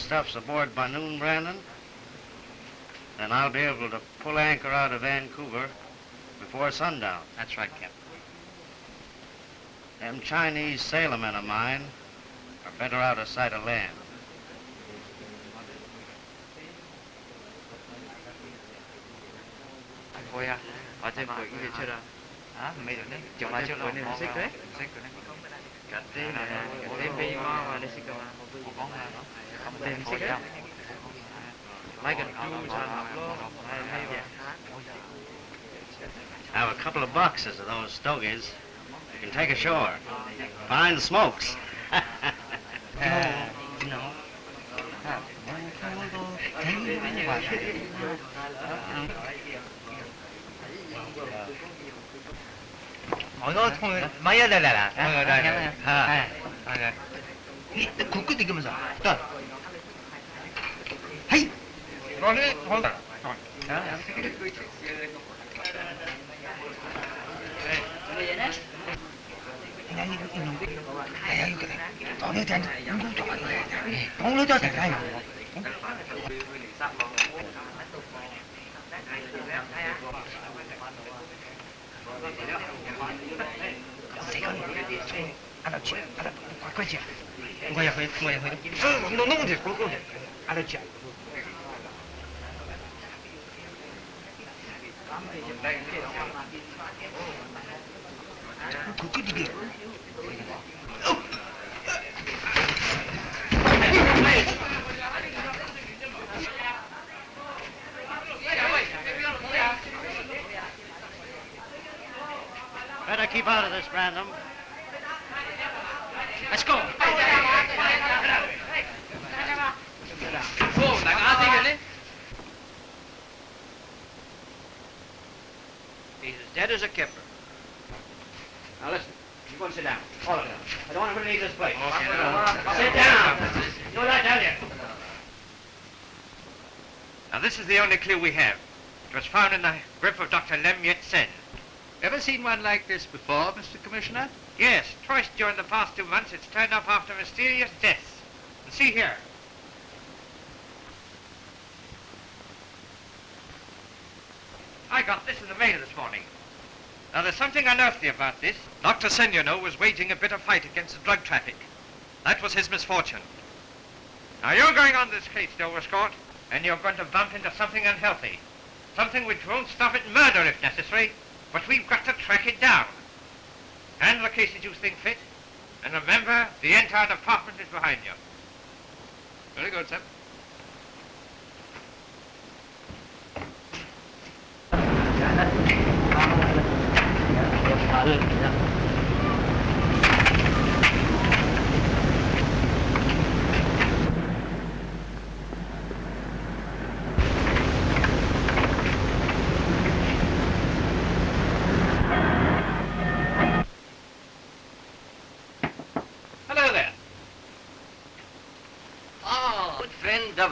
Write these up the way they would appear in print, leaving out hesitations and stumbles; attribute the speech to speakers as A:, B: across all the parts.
A: stuff's aboard by noon, Brandon, then I'll be able to pull anchor out of Vancouver before sundown.
B: That's right, Captain.
A: Them Chinese sailormen of mine are better out of sight of land.
B: Ôi à, ở trên bụi gì chưa đâu? À, mấy đứa này, chúng ta chưa nói nên xích đấy. Cái tên bây mà này xích mà, không tên xích đấy. Mấy cái chú sao luôn, hay vậy.
A: Have a couple of boxes of those stogies. You can take ashore. Find the smokes.
C: Mọi người thôi, mấy ở đây là đây. Cục cái gì mà trời. Hay. Rồi đi, thôi. Con lưới cho thằng này. 알았지? 알았지? 뭐야? 너무 돼. 알았지? 그게 이게.
A: Better keep out of this, Brandon.
B: Let's go. Vô, đại ca đi đi.
A: He's as dead as a kipper. Now listen, you go and sit down. All of you. I don't want to leave this place.
B: Okay.
A: Sit down. Do what I tell you.
B: Now this is the only clue we have. It was found in the grip of Dr. Lem Yet Sen.
D: Ever seen one like this before, Mr. Commissioner?
B: Yes, twice during the past 2 months it's turned up after mysterious deaths. And see here. I got this in the mail this morning. Now there's something unearthly about this. Dr. Sen, you know, was waging a bitter fight against the drug traffic. That was his misfortune. Now you're going on this case, Overscott, and you're going to bump into something unhealthy. Something which won't stop at murder if necessary, but we've got to track it down. Handle the case as you think fit, and remember, the entire department is behind you.
D: Very good, sir.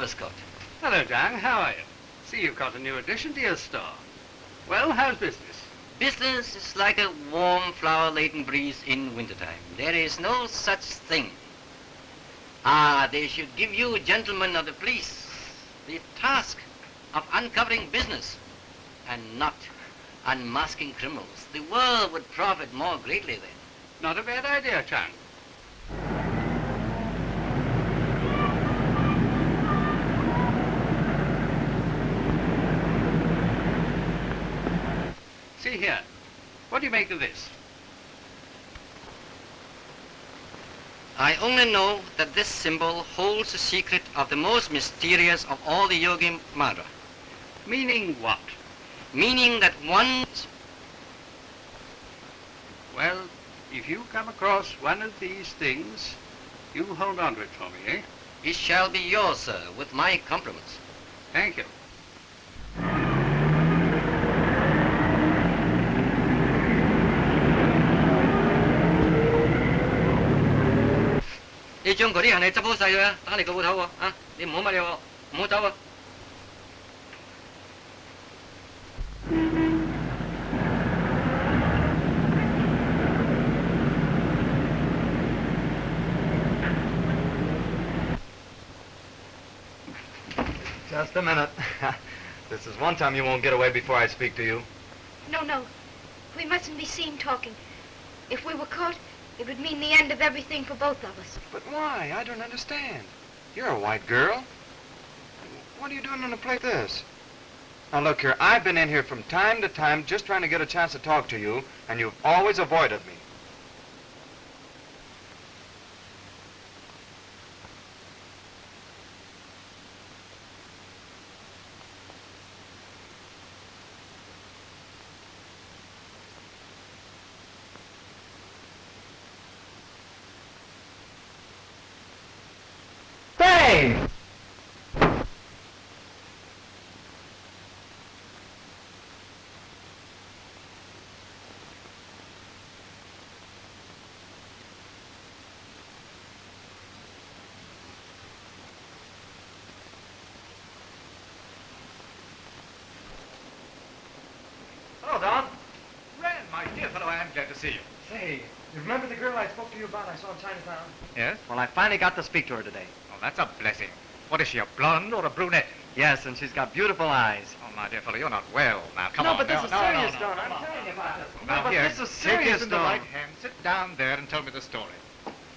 A: Scott.
D: Hello, Dan. How are you? See, you've got a new addition to your store. Well, how's business?
E: Business is like a warm, flower-laden breeze in wintertime. There is no such thing. They should give you, gentlemen of the police, the task of uncovering business and not unmasking criminals. The world would profit more greatly then.
D: Not a bad idea, Chan. See here. What do you make of this?
E: I only know that this symbol holds the secret of the most mysterious of all the Yogi Mara.
D: Meaning what?
E: Meaning that one...
D: Well, if you come across one of these things, you hold on to it for me, eh?
E: It shall be yours, sir, with my compliments.
D: Thank you.
E: Đi將嗰啲行李執好晒佢啊，打你個鋪頭喎啊！你唔好乜嘢喎，唔好走啊！
F: Just a minute. This is one time you won't get away before I speak to you.
G: No, no. We mustn't be seen talking. If we were caught, it would mean the end of everything for both of us.
F: But why? I don't understand. You're a white girl. What are you doing in a place like this? Now look here, I've been in here from time to time just trying to get a chance to talk to you, and you've always avoided me.
C: Hey!
B: Hello, Don. Ren, my dear fellow, I am glad to see you.
F: Say, you remember the girl I spoke to you about I saw in Chinatown?
B: Yes?
F: Well, I finally got to speak to her today.
B: Oh, that's a blessing. What is she, a blonde or a brunette?
F: Yes, and she's got beautiful eyes.
B: Oh, my dear fellow, you're not well. Now, come
F: No,
B: on.
F: but this is
B: no,
F: serious,
B: no,
F: Don.
B: no,
F: I'm
B: no,
F: telling you about this.
B: Now,
F: No, but
B: here,
F: this is
B: take
F: serious,
B: this in the
F: Don.
B: right hand. Sit down there and tell me the story.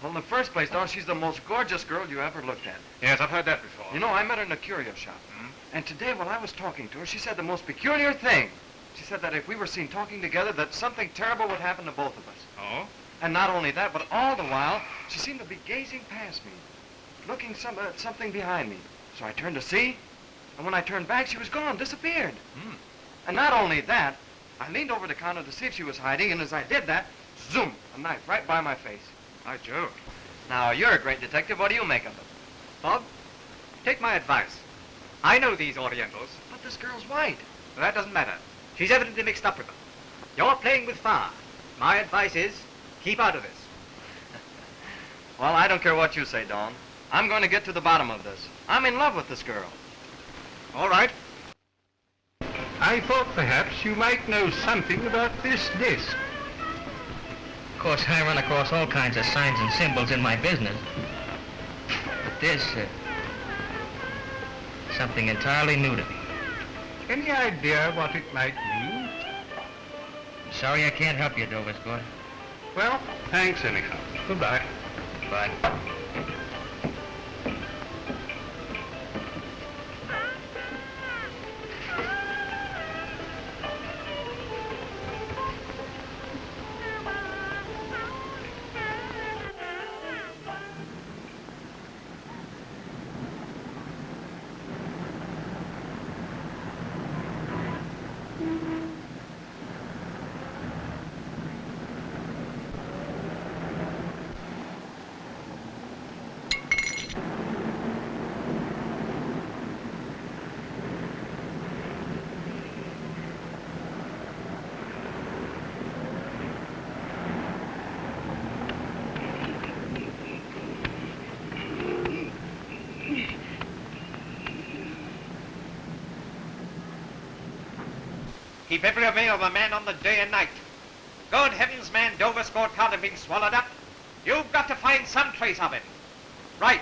F: Well, in the first place, Don, she's the most gorgeous girl you ever looked at.
B: Yes, I've heard that before.
F: You know, I met her in a curio shop.
B: Hmm?
F: And today, while I was talking to her, she said the most peculiar thing. She said that if we were seen talking together, that something terrible would happen to both of us.
B: Oh?
F: And not only that, but all the while, she seemed to be gazing past me, looking at something behind me. So I turned to see, and when I turned back, she was gone, disappeared.
B: Hmm.
F: And not only that, I leaned over the counter to see if she was hiding, and as I did that, zoom, a knife right by my face.
B: By Jove.
F: Now, you're a great detective. What do you make of it?
B: Bob, take my advice. I know these Orientals.
F: But this girl's white.
B: But that doesn't matter. She's evidently mixed up with them. You're playing with fire. My advice is, keep out of this.
F: Well, I don't care what you say, Dawn. I'm going to get to the bottom of this. I'm in love with this girl.
B: All right.
D: I thought perhaps you might know something about this disc.
C: Of course, I run across all kinds of signs and symbols in my business. But this, something entirely new to me.
D: Any idea what it might mean?
C: Sorry I can't help you, Dover Scott.
D: Well, thanks anyhow. Goodbye.
C: Bye.
B: Keep every avail of a man on the day and night. Good heavens, man, Dover Scott can't have been swallowed up. You've got to find some trace of him. Right.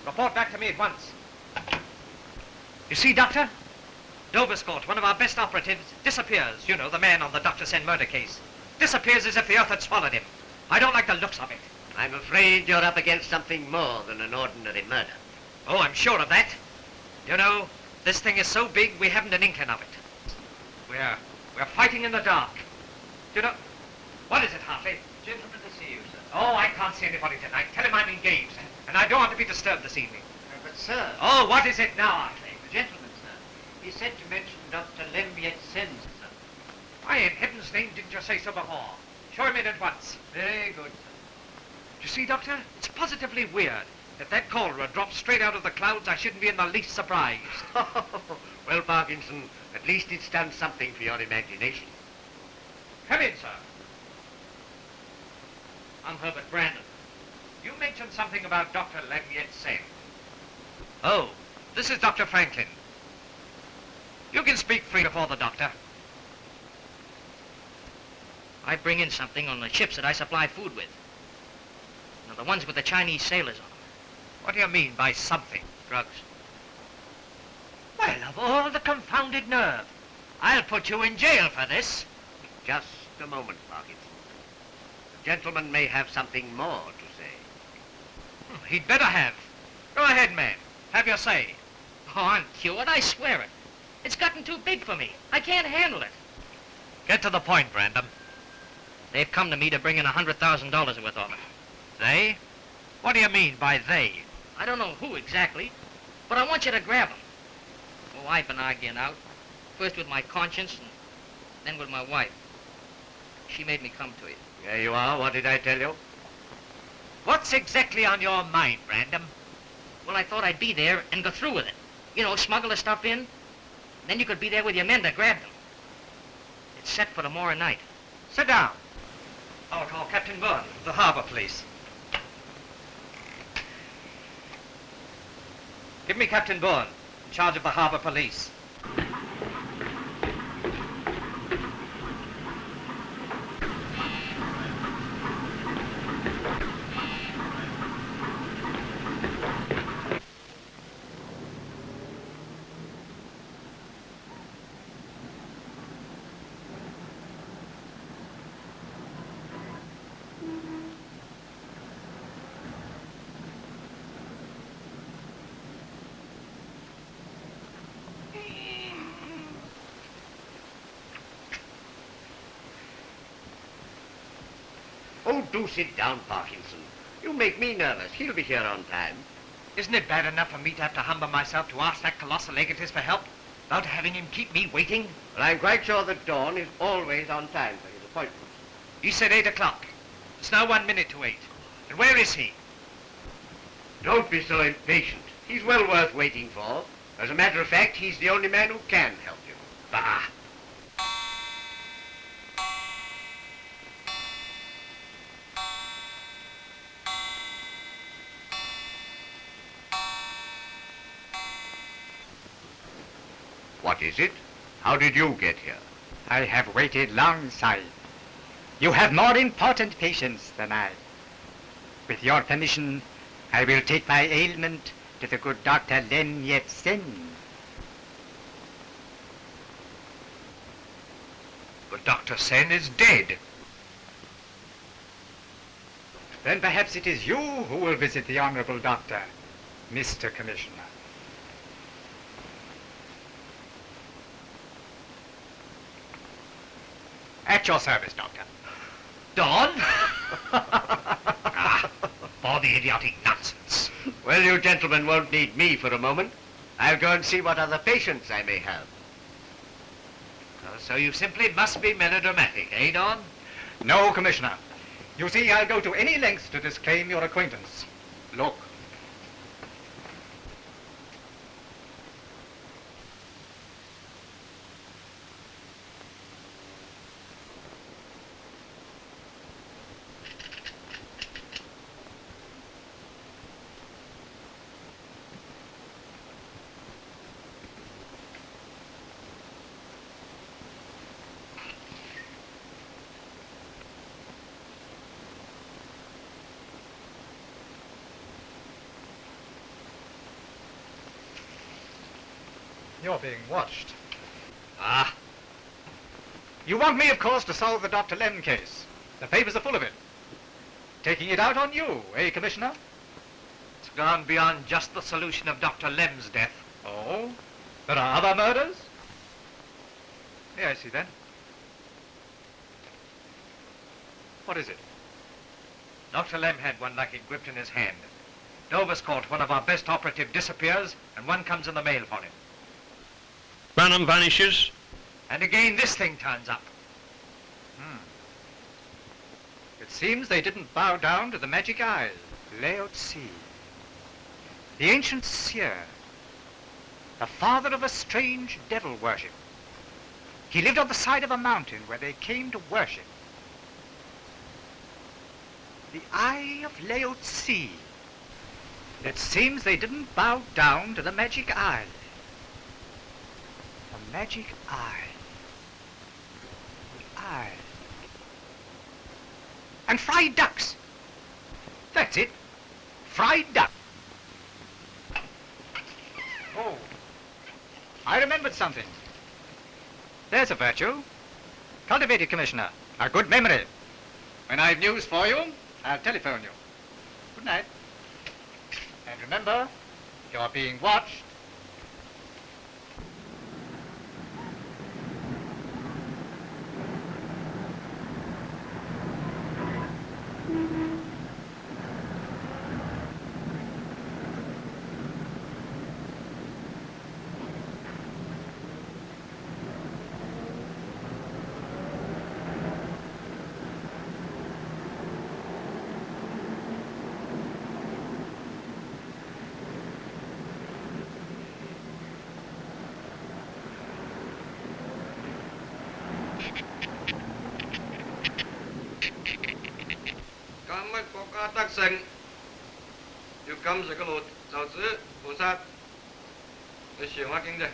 B: Report back to me at once. You see, Doctor? Dover Scott, one of our best operatives, disappears. You know, the man on the Dr. Sen murder case. Disappears as if the earth had swallowed him. I don't like the looks of it.
E: I'm afraid you're up against something more than an ordinary murder.
B: Oh, I'm sure of that. You know, this thing is so big, we haven't an inkling of it. We're fighting in the dark. You know, what is it, Hartley?
E: Gentlemen to see you, sir.
B: Oh, I can't see anybody tonight. Tell him I'm engaged, and I don't want to be disturbed this evening.
E: But, sir...
B: Oh, what is it now, Hartley?
E: The gentleman, sir. He said to mention Dr. Lembiet Sen, sir.
B: Why, in heaven's name, didn't you say so before? Show him in at once.
E: Very good, sir.
B: You see, Doctor, it's positively weird. If that cholera dropped straight out of the clouds, I shouldn't be in the least surprised.
E: Well, Parkinson, at least it's done something for your imagination.
B: Come in, sir. I'm Herbert Brandon. You mentioned something about Dr. Lembiet Sen. Oh, this is Dr. Franklin. You can speak free before the doctor.
C: I bring in something on the ships that I supply food with. Now, the ones with the Chinese sailors on them.
B: What do you mean by something?
C: Drugs.
B: of all the confounded nerve. I'll put you in jail for this.
A: Just a moment, Parkinson. The gentleman may have something more to say.
B: He'd better have. Go ahead, man. Have your say.
C: Oh, I'm cured, I swear it. It's gotten too big for me. I can't handle it.
B: Get to the point, Brandon.
C: They've come to me to bring in $100,000 worth of it.
B: They? What do you mean by they?
C: I don't know who exactly, but I want you to grab them. Oh, I've been arguing out. First with my conscience, and then with my wife. She made me come to you.
A: There you are. What did I tell you?
B: What's exactly on your mind, Brandon?
C: Well, I thought I'd be there and go through with it. You know, smuggle the stuff in. Then you could be there with your men to grab them. It's set for tomorrow night.
B: Sit down. I'll call Captain Bourne, the harbor police. Give me Captain Bourne, in charge of the harbor police.
A: Oh, do sit down, Parkinson. You make me nervous. He'll be here on time.
B: Isn't it bad enough for me to have to humble myself to ask that colossal egotist for help, without having him keep me waiting?
A: Well, I'm quite sure that Dawn is always on time for his appointments.
B: He said 8 o'clock. It's now 1 minute to 8. And where is he?
A: Don't be so impatient. He's well worth waiting for. As a matter of fact, he's the only man who can help you. Bah! What is it? How did you get here?
H: I have waited long side. You have more important patients than I. With your permission, I will take my ailment to the good Dr. Len Yet-sen.
B: But Dr. Sen is dead.
H: Then perhaps it is you who will visit the Honorable Doctor, Mr. Commissioner. At your service, Doctor.
B: Dawn? For the idiotic nonsense.
A: Well, you gentlemen won't need me for a moment. I'll go and see what other patients I may have.
B: So you simply must be melodramatic, eh, Dawn?
H: No, Commissioner. You see, I'll go to any lengths to disclaim your acquaintance. Look. You're being watched.
B: Ah.
H: You want me, of course, to solve the Dr. Lem case. The papers are full of it. Taking it out on you, eh, Commissioner?
B: It's gone beyond just the solution of Dr. Lem's death.
H: Oh? There are other murders? Yeah, I see then. What is it?
B: Dr. Lem had one like it gripped in his hand. Dover's caught one of our best operative disappears, and one comes in the mail for him.
I: Branham vanishes.
B: And again this thing turns up.
H: It seems they didn't bow down to the magic eyes. Lao Tzu, the ancient seer, the father of a strange devil worship. He lived on the side of a mountain where they came to worship. The eye of Lao Tzu. It seems they didn't bow down to the magic eye. The magic eye. The eye. And fried ducks. That's it. Fried duck. Oh. I remembered something. There's a virtue. Cultivate it, Commissioner. A good memory. When I've news for you, I'll telephone you. Good night. And remember, you're being watched.
J: Cảm ơn quốc gia tác sinh. Yêu cấm sẽ có luật giáo sứ bồ sát. Để chuyển hóa kinh tế.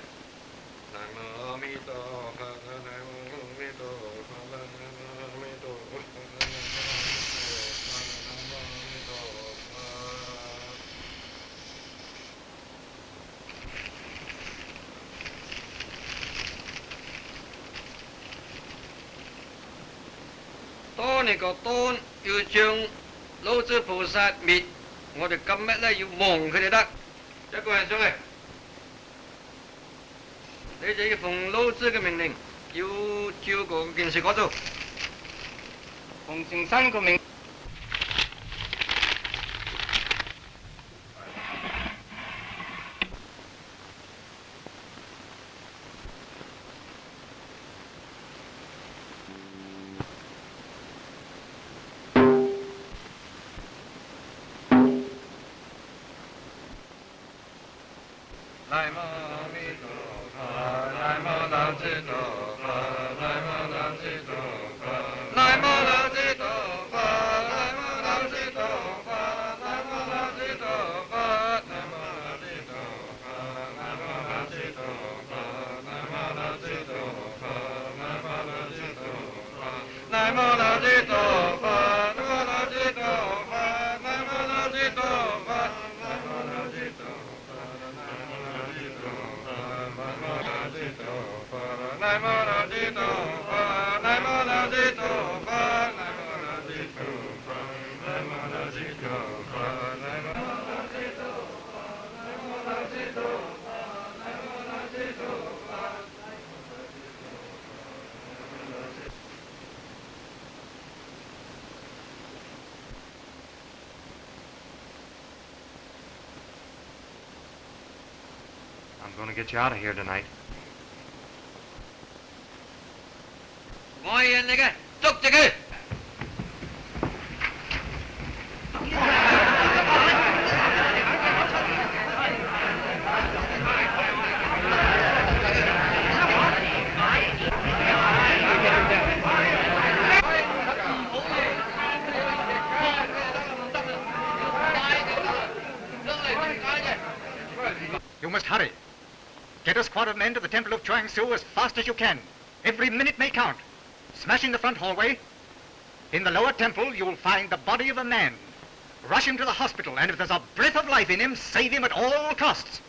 J: Nam mô A Di Đà Phật. Nam mô A Di Đà Phật. Nam mô A Di Đà Phật. Tôn này có tôn yêu chương Lô Chư菩薩滅，我哋今日咧要忘佢哋得。一個人上嚟，你就要奉老師嘅命令，要照個件事嗰做。奉聖生個命。南無阿彌陀佛，南無大智多佛，南無大智多佛，南無大智多佛，南無大智多佛，南無大智多佛，南無大智多佛，南無大智多佛，南無大智多佛，南無大智多佛，南無大智多佛，南無大智多佛，南無大智多佛，南無大智多佛。Nam mô A Di Đà Phật. Nam mô A Di Đà Phật. Nam mô A Di Đà Phật. Nam mô A Di Đà Phật. Nam mô A Di Đà Phật. Nam mô A Di Đà Phật. Nam mô A Di Đà Phật.
F: I'm going to get you out of here tonight.
J: 我係人嚟嘅，捉住佢！You
H: must hurry. Get a squad of men to the temple of Chuang Tzu as fast as you can. Every minute may count. Smash in the front hallway. In the lower temple, you'll find the body of a man. Rush him to the hospital, and if there's a breath of life in him, save him at all costs.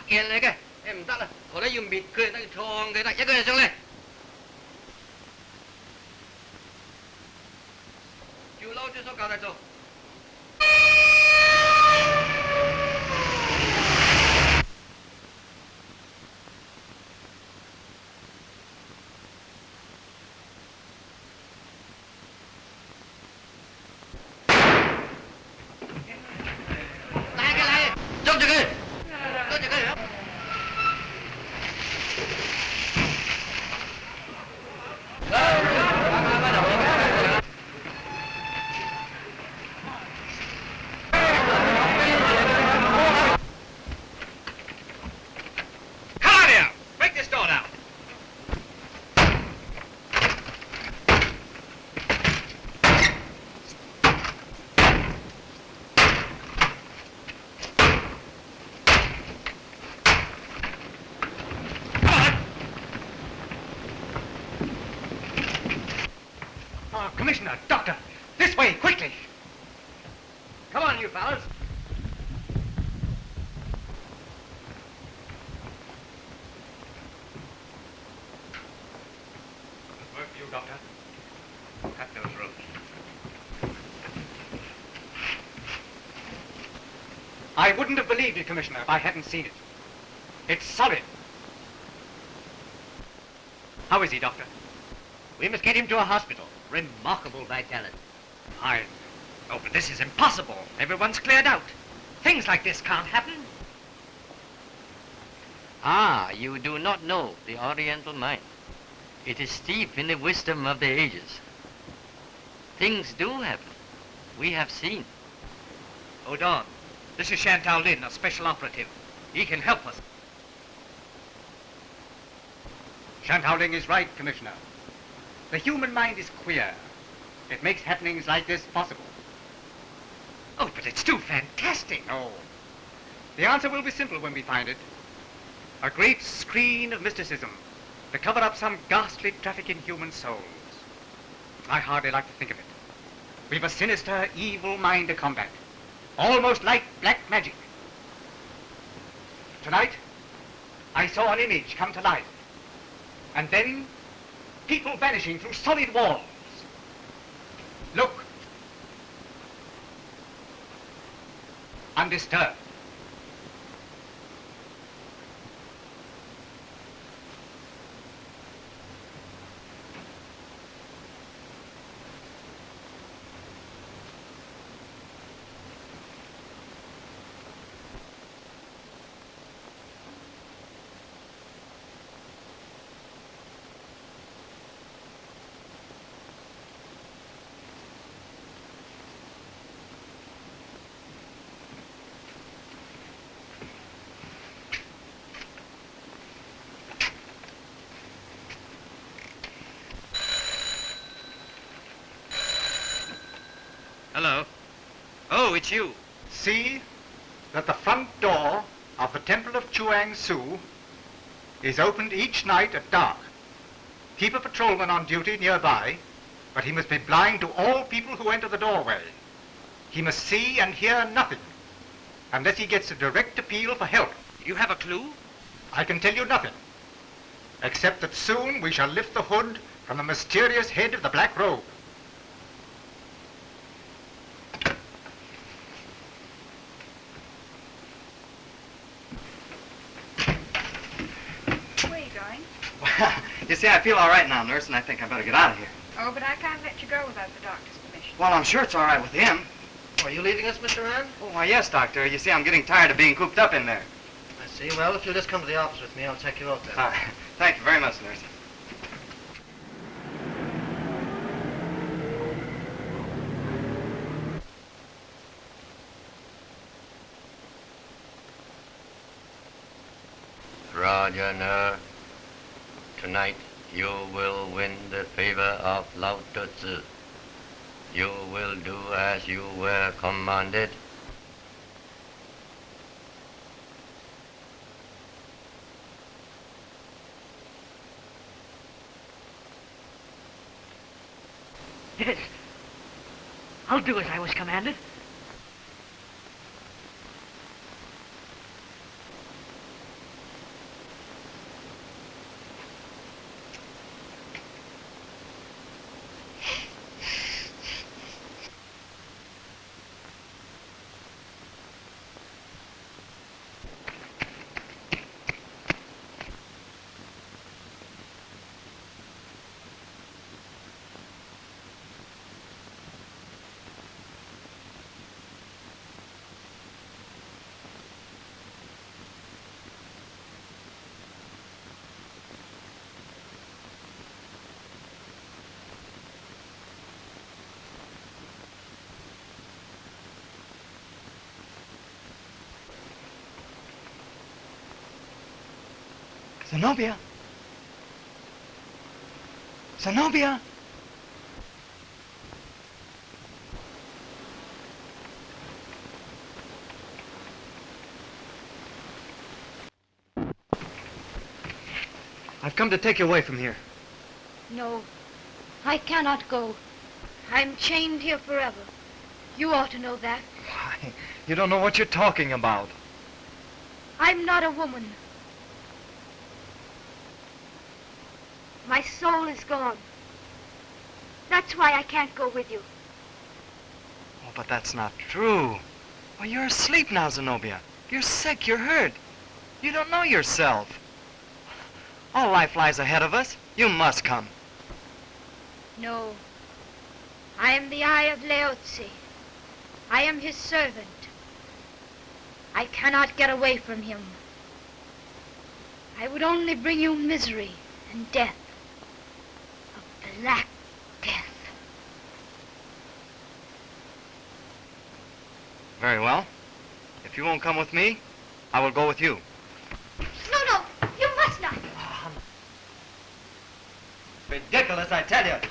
J: Yên lấy kìa, em tắt rồi, ở đây dùng bịt cười, tay tròn cái này, nhấc cái xuống lên. Chú lâu chưa số cao này rồi. Tay cái này, trông cho kìa.
H: Commissioner, doctor, this way, quickly.
C: Come on, you fellas.
H: Work for you, doctor. Cut those ropes. I wouldn't have believed it, Commissioner, if I hadn't seen it. It's solid. How is he, Doctor?
C: We must get him to a hospital. Remarkable vitality.
B: Fine. Oh, but this is impossible. Everyone's cleared out. Things like this can't happen.
E: Ah, you do not know the Oriental mind. It is steeped in the wisdom of the ages. Things do happen. We have seen.
B: Oh, Don, this is Chantal Lin, a special operative. He can help us.
H: Shantowling is right, Commissioner. The human mind is queer. It makes happenings like this possible.
B: Oh, but it's too fantastic.
H: No. The answer will be simple when we find it. A great screen of mysticism to cover up some ghastly traffic in human souls. I hardly like to think of it. We've a sinister, evil mind to combat. Almost like black magic. Tonight, I saw an image come to life. And then, people vanishing through solid walls. Look. Undisturbed.
B: Hello. Oh, it's you.
H: See that the front door of the Temple of Chuang Tzu is opened each night at dark. Keep a patrolman on duty nearby, but he must be blind to all people who enter the doorway. He must see and hear nothing, unless he gets a direct appeal for help.
B: You have a clue?
H: I can tell you nothing, except that soon we shall lift the hood from the mysterious head of the Black Robe.
F: You see, I feel all right now, nurse, and I think I better get out of here.
K: Oh, but I can't let you go without the doctor's permission.
F: Well, I'm sure it's all right with him.
A: Are you leaving us, Mr. Rand?
F: Oh, why, yes, doctor. You see, I'm getting tired of being cooped up in there.
A: I see. Well, if you'll just come to the office with me, I'll check you out there.
F: Thank you very much, nurse.
E: Rajana, tonight you will win the favor of Lao Tzu. You will do as you were commanded.
C: Yes. I'll do as I was commanded.
F: Zenobia! Zenobia! I've come to take you away from here.
G: No, I cannot go. I'm chained here forever. You ought to know that.
L: Why, you don't know what you're talking about.
G: I'm not a woman. My soul is gone. That's why I can't go with you.
L: Oh, but that's not true. Well, you're asleep now, Zenobia. You're sick, you're hurt. You don't know yourself. All life lies ahead of us. You must come.
G: No. I am the eye of Laozi. I am his servant. I cannot get away from him. I would only bring you misery and death. A black death.
L: Very well. If you won't come with me, I will go with you.
G: No, you must not.
L: Ridiculous, I tell you.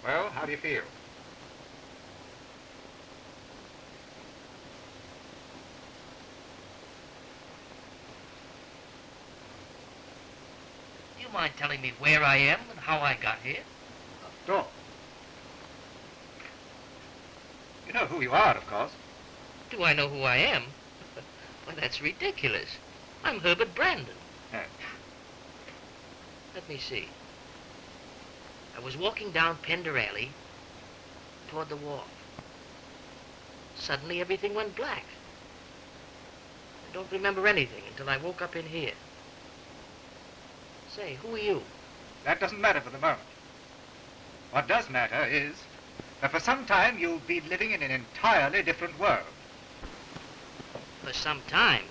H: Well, how do you feel?
C: Do you mind telling me where I am and how I got here?
H: Not at all. You know who you are, of course.
C: Do I know who I am? Why, that's ridiculous. I'm Herbert Brandon. Let me see. I was walking down Pender Alley toward the wharf. Suddenly everything went black. I don't remember anything until I woke up in here. Say, who are you?
H: That doesn't matter for the moment. What does matter is that for some time you'll be living in an entirely different world.
C: For some time?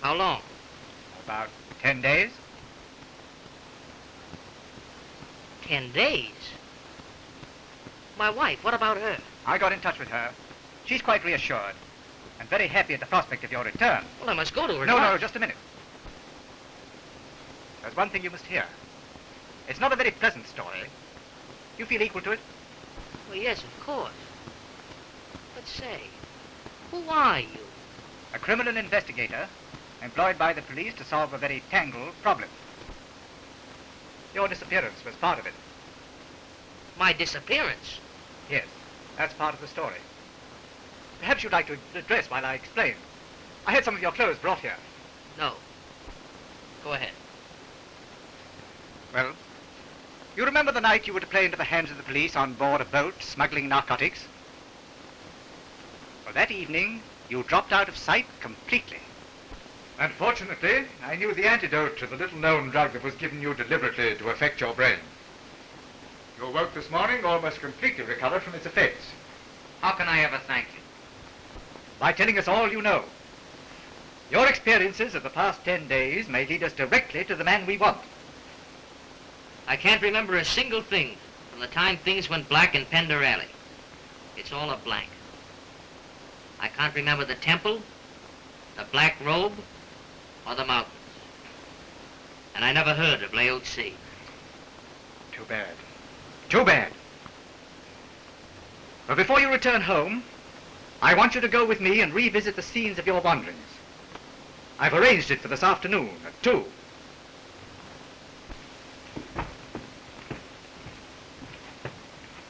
C: How long?
H: About 10 days.
C: 10 days? My wife, what about her?
H: I got in touch with her. She's quite reassured and very happy at the prospect of your return.
C: Well, I must go to her.
H: No, just a minute. There's one thing you must hear. It's not a very pleasant story. You feel equal to it?
C: Well, yes, of course. But say, who are you?
H: A criminal investigator employed by the police to solve a very tangled problem. Your disappearance was part of it.
C: My disappearance?
H: Yes, that's part of the story. Perhaps you'd like to address while I explain. I had some of your clothes brought here.
C: No. Go ahead.
H: Well, you remember the night you were to play into the hands of the police on board a boat smuggling narcotics? Well, that evening, you dropped out of sight completely.
F: Unfortunately, I knew the antidote to the little-known drug that was given you deliberately to affect your brain. You awoke this morning almost completely recovered from its effects.
C: How can I ever thank you?
H: By telling us all you know. Your experiences of the past 10 days may lead us directly to the man we want.
C: I can't remember a single thing from the time things went black in Pender Alley. It's all a blank. I can't remember the temple, the black robe, or the mountains. And I never heard of Laozi.
H: Too bad. Too bad. But before you return home, I want you to go with me and revisit the scenes of your wanderings. I've arranged it for this afternoon at 2.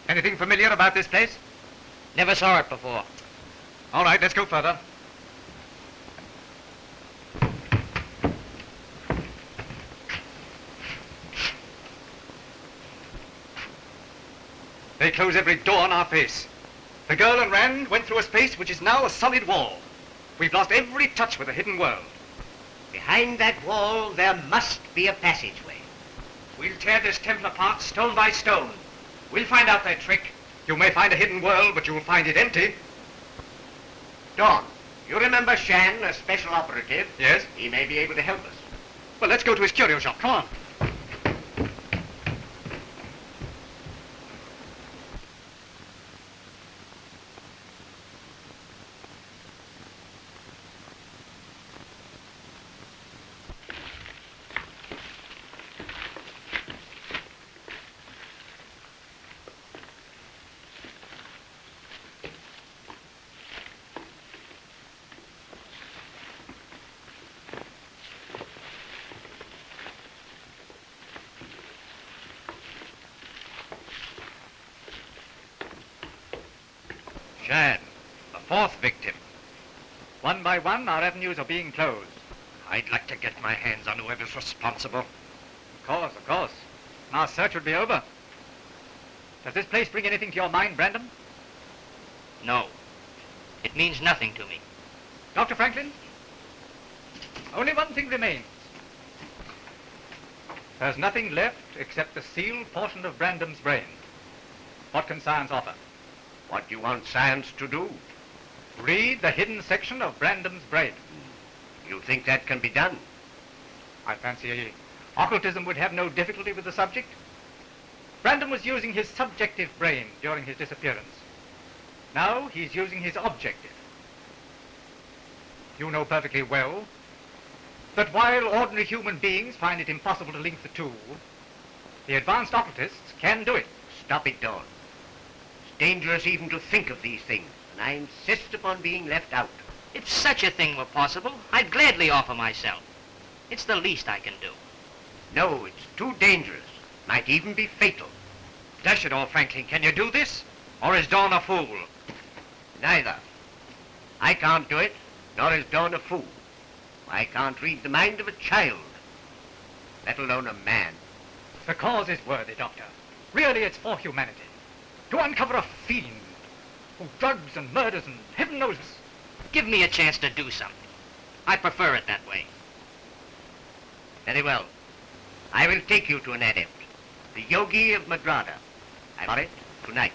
H: Anything familiar about this place?
C: Never saw it before.
H: All right, let's go further. They close every door on our face. The girl and Rand went through a space which is now a solid wall. We've lost every touch with the hidden world.
M: Behind that wall, there must be a passageway.
B: We'll tear this temple apart stone by stone. We'll find out their trick.
H: You may find a hidden world, but you'll find it empty.
M: Dawn, you remember Shan, a special operative?
H: Yes?
M: He may be able to help us.
H: Well, let's go to his curio shop. Come on.
B: Shan, the 4th victim.
H: One by one, our avenues are being closed.
B: I'd like to get my hands on whoever's responsible.
H: Of course, of course. Our search would be over. Does this place bring anything to your mind, Brandon?
C: No. It means nothing to me.
H: Dr. Franklin? Only one thing remains. There's nothing left except the sealed portion of Brandon's brain. What can science offer?
M: What do you want science to do?
H: Read the hidden section of Brandon's brain.
M: You think that can be done?
H: I fancy occultism would have no difficulty with the subject. Brandon was using his subjective brain during his disappearance. Now he's using his objective. You know perfectly well that while ordinary human beings find it impossible to link the two, the advanced occultists can do it.
M: Stop it, Dawn. It's dangerous even to think of these things, and I insist upon being left out.
C: If such a thing were possible, I'd gladly offer myself. It's the least I can do.
M: No, it's too dangerous. Might even be fatal.
B: Dash it all, Franklin, can you do this? Or is Dawn a fool?
M: Neither. I can't do it, nor is Dawn a fool. I can't read the mind of a child, let alone a man.
H: The cause is worthy, Doctor. Really, it's for humanity. To uncover a fiend who drugs and murders and heaven knows.
C: Give me a chance to do something. I prefer it that way.
M: Very well. I will take you to an adept, the Yogi of Madrada. I want it tonight.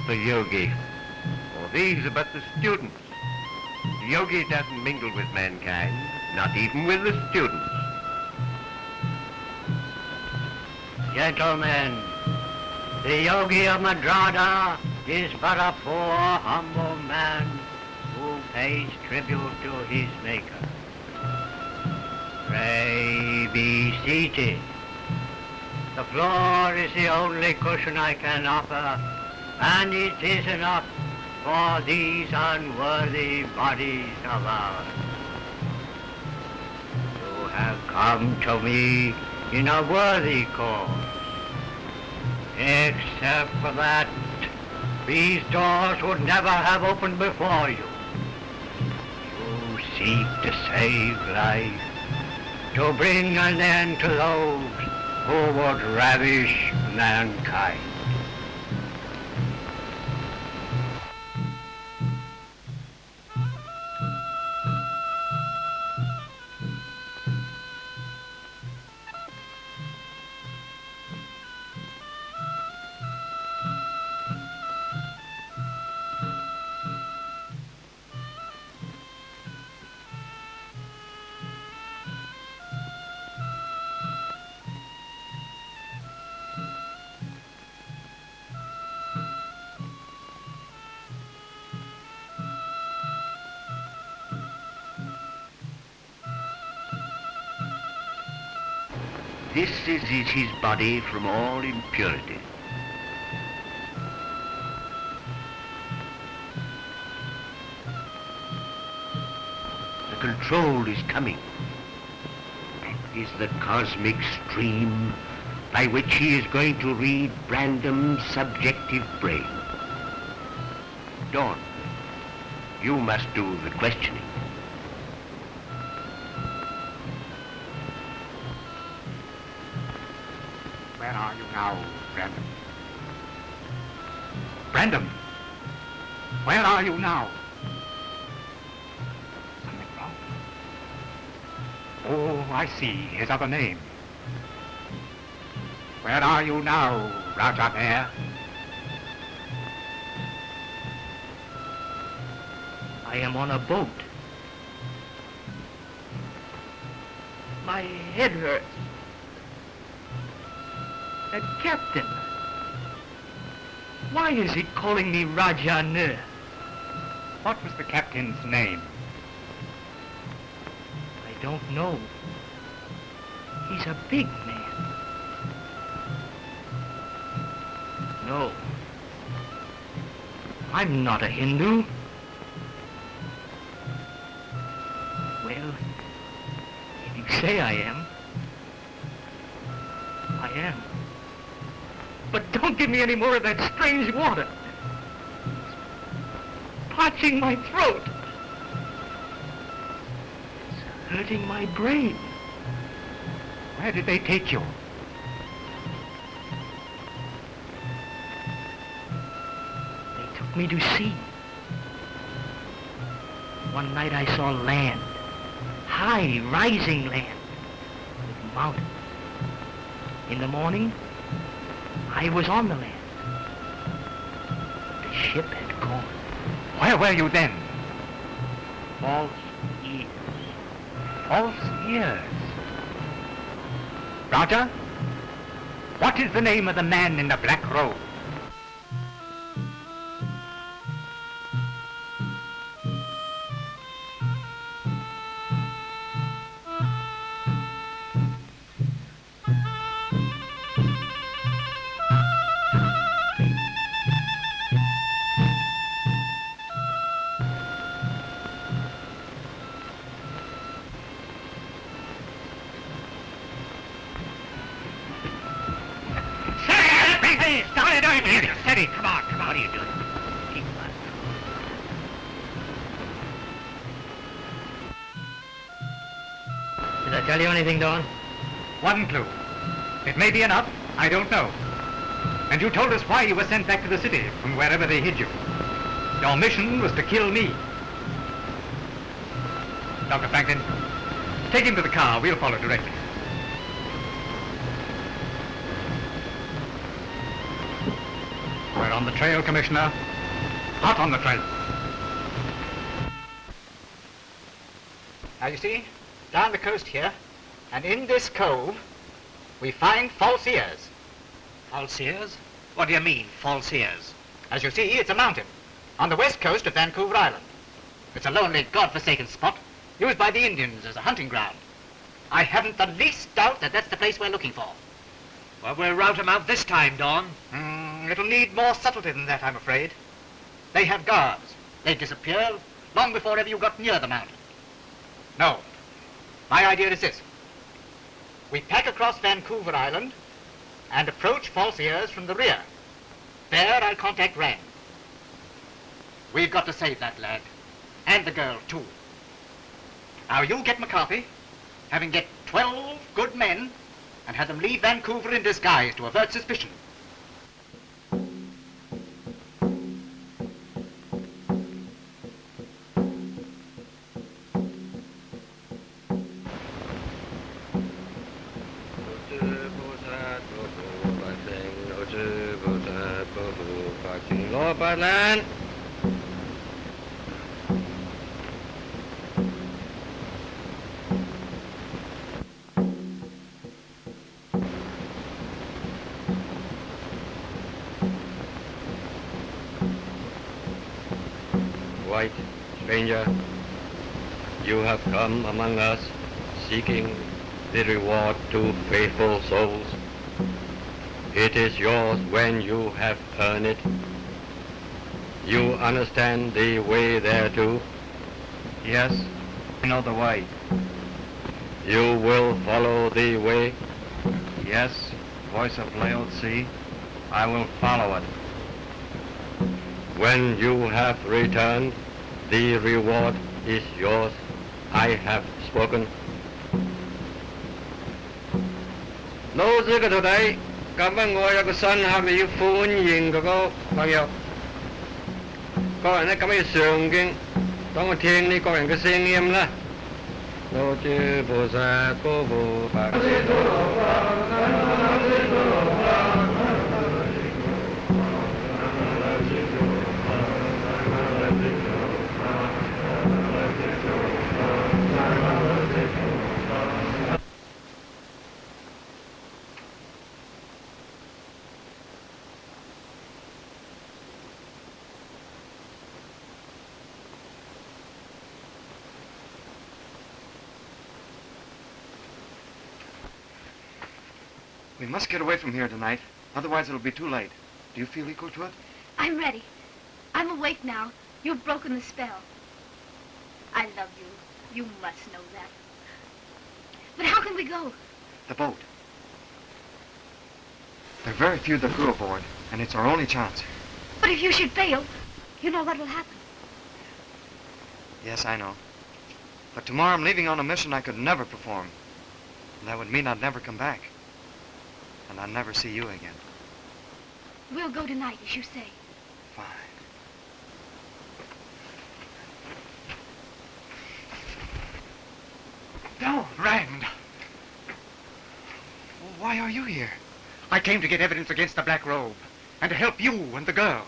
M: The yogi. Well, these are but the students. The yogi doesn't mingle with mankind, not even with the students.
A: Gentlemen, the yogi of Madrada is but a poor, humble man who pays tribute to his maker. Pray be seated. The floor is the only cushion I can offer, and it is enough for these unworthy bodies of ours. You have come to me in a worthy cause. Except for that, these doors would never have opened before you. You seek to save life, to bring an end to those who would ravish mankind.
M: This is his body from all impurity. The control is coming. It is the cosmic stream by which he is going to read Brandon's subjective brain. Dawn, you must do the questioning.
H: Where are you now, Brandon? Brandon! Where are you now? Something wrong? Oh, I see. His other name. Where are you now, Raja Bear?
C: I am on a boat. My head hurts. That captain. Why is he calling me Raja Nur?
H: What was the captain's name?
C: I don't know. He's a big man. No. I'm not a Hindu. Well, if you say I am, I am. But don't give me any more of that strange water. It's parching my throat. It's hurting my brain.
H: Where did they take you?
C: They took me to sea. One night I saw land. High, rising land. With mountains. In the morning, I was on the land. The ship had gone.
H: Where were you then?
C: False ears.
H: False ears. Raja, what is the name of the man in the black robe?
C: Steady, come on. What are you doing? Keep on. Did I tell you anything, Dawn?
H: One clue. It may be enough, I don't know. And you told us why you were sent back to the city from wherever they hid you. Your mission was to kill me. Dr. Franklin, take him to the car. We'll follow directly. We're on the trail, Commissioner. Hot on the trail.
N: Now you see, down the coast here, and in this cove, we find false ears.
B: False ears? What do you mean, false ears?
N: As you see, it's a mountain on the west coast of Vancouver Island. It's a lonely, God-forsaken spot, used by the Indians as a hunting ground. I haven't the least doubt that that's the place we're looking for.
B: Well, we'll rout 'em out this time, Dawn.
N: It'll need more subtlety than that, I'm afraid. They have guards. They disappear long before ever you got near the mountain. No. My idea is this. We pack across Vancouver Island and approach False Ears from the rear. There I'll contact Rand. We've got to save that lad. And the girl, too. Now, you get McCarthy, have him get 12 good men, and have them leave Vancouver in disguise to avert suspicion.
I: White stranger, you have come among us seeking the reward to faithful souls. It is yours when you have earned it. You understand the way thereto?
F: Yes, I know the way.
I: You will follow the way?
F: Yes, voice of Laodicea, I will follow it.
I: When you have returned, the reward is yours. I have spoken. 老師嘅徒弟，咁樣我有個新客，你要歡迎嗰個朋友。個人咧咁樣要上敬，等我聽呢個人嘅聲音啦。老諸菩薩高無法。
F: We must get away from here tonight. Otherwise it'll be too late. Do you feel equal to it?
G: I'm ready. I'm awake now. You've broken the spell. I love you. You must know that. But how can we go?
F: The boat. There are very few that crew aboard, and it's our only chance.
G: But if you should fail, you know what will happen.
F: Yes, I know. But tomorrow I'm leaving on a mission I could never perform. And that would mean I'd never come back. And I'd never see you again.
G: We'll go tonight, as you say.
F: Fine.
N: No, Rand.
F: Why are you here?
N: I came to get evidence against the Black Robe, and to help you and the girl.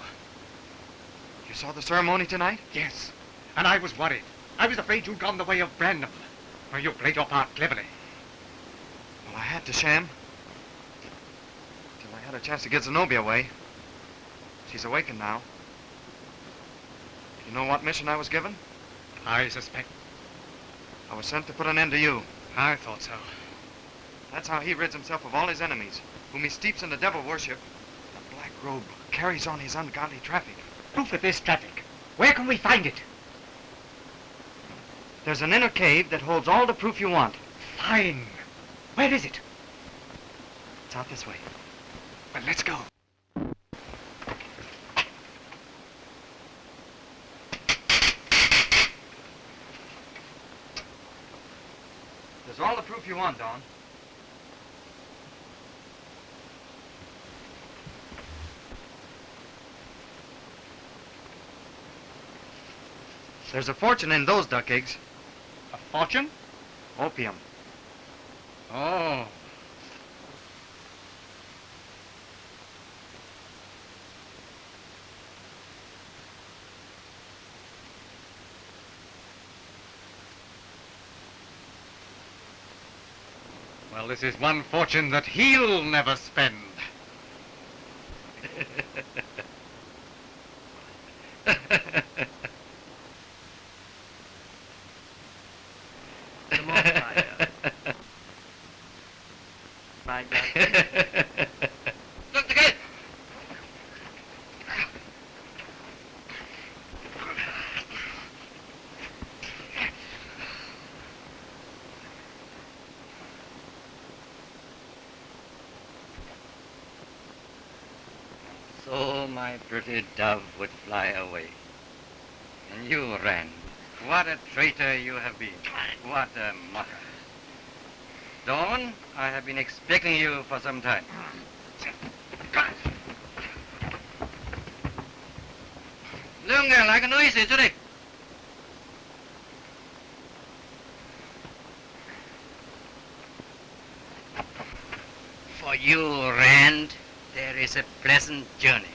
F: You saw the ceremony tonight?
N: Yes, and I was worried. I was afraid you'd gone the way of Brandon. Well, you played your part cleverly.
F: Well, I had to sham. Till I had a chance to get Zenobia away. She's awakened now. You know what mission I was given?
N: I suspect.
F: I was sent to put an end to you.
N: I thought so.
F: That's how he rids himself of all his enemies, whom he steeps in the devil worship. The Black Robe carries on his ungodly traffic.
N: Proof of this traffic. Where can we find it?
F: There's an inner cave that holds all the proof you want.
N: Fine. Where is it?
F: It's out this way.
N: Well, let's go.
F: There's all the proof you want, Dawn. There's a fortune in those duck eggs.
N: A fortune?
F: Opium.
N: Oh. Well, this is one fortune that he'll never spend.
C: Come on, Fire. My God.
B: Look, the gate!
M: So my pretty dove would fly away.
E: And you ran. What a traitor you have been. What a mocker. Dawn, I have been expecting you for some time. Look, like a noise, today. For you, Rand, there is a pleasant journey.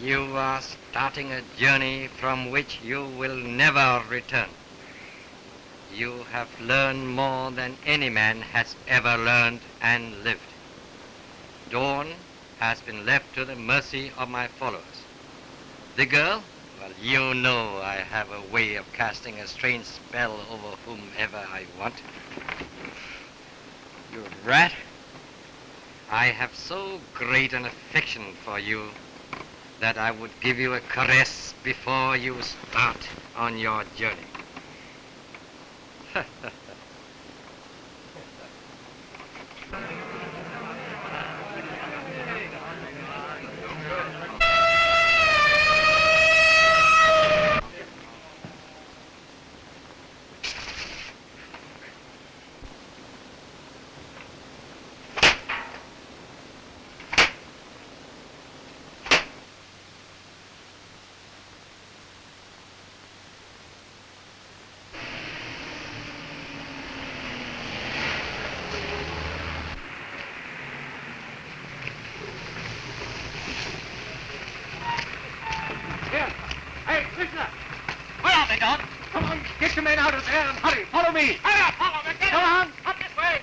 E: You are starting a journey from which you will never return. You have learned more than any man has ever learned and lived. Dawn has been left to the mercy of my followers. The girl, well, you know I have a way of casting a strange spell over whomever I want. You rat, I have so great an affection for you that I would give you a caress before you start on your journey.
H: Get your men out of there and hurry. Follow me. Hurry, follow me. Go on. Up this way.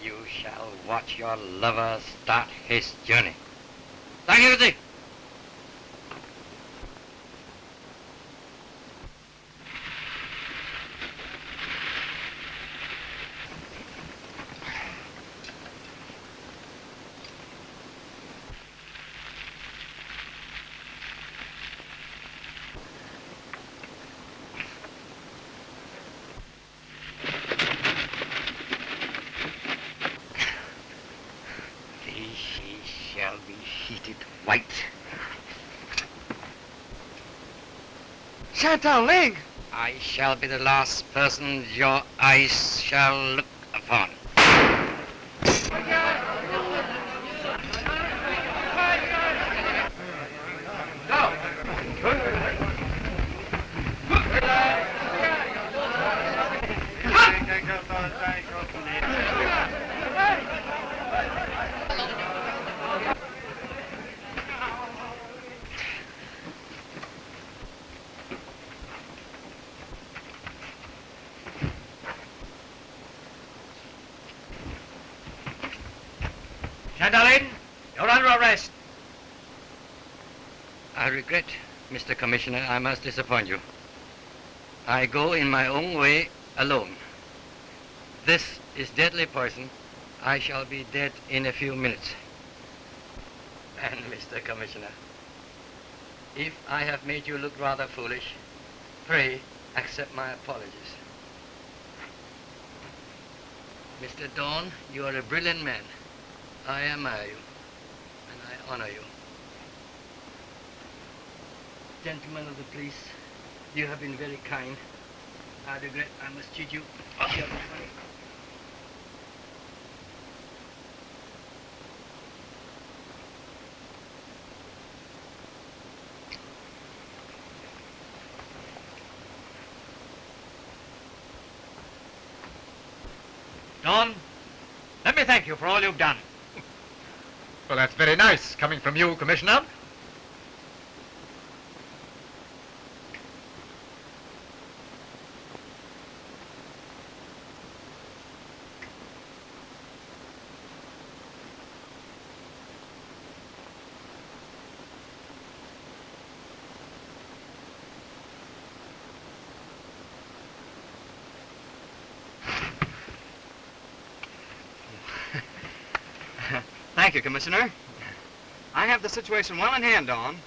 E: You shall watch your lover start his journey. Thank you, Dick. Shall be heated white.
L: Chinatown, Ling!
E: I shall be the last person your eyes shall look upon.
B: Chandalin, you're under arrest.
E: I regret, Mr. Commissioner, I must disappoint you. I go in my own way alone. This is deadly poison. I shall be dead in a few minutes. And, Mr. Commissioner, if I have made you look rather foolish, pray accept my apologies. Mr. Dawn, you are a brilliant man. I admire you, and I honor you. Gentlemen of the police, you have been very kind. I regret I must cheat you.
H: Don, let me thank you for all you've done.
O: Well, that's very nice, coming from you, Commissioner.
F: Thank you, Commissioner. I have the situation well in hand, Don.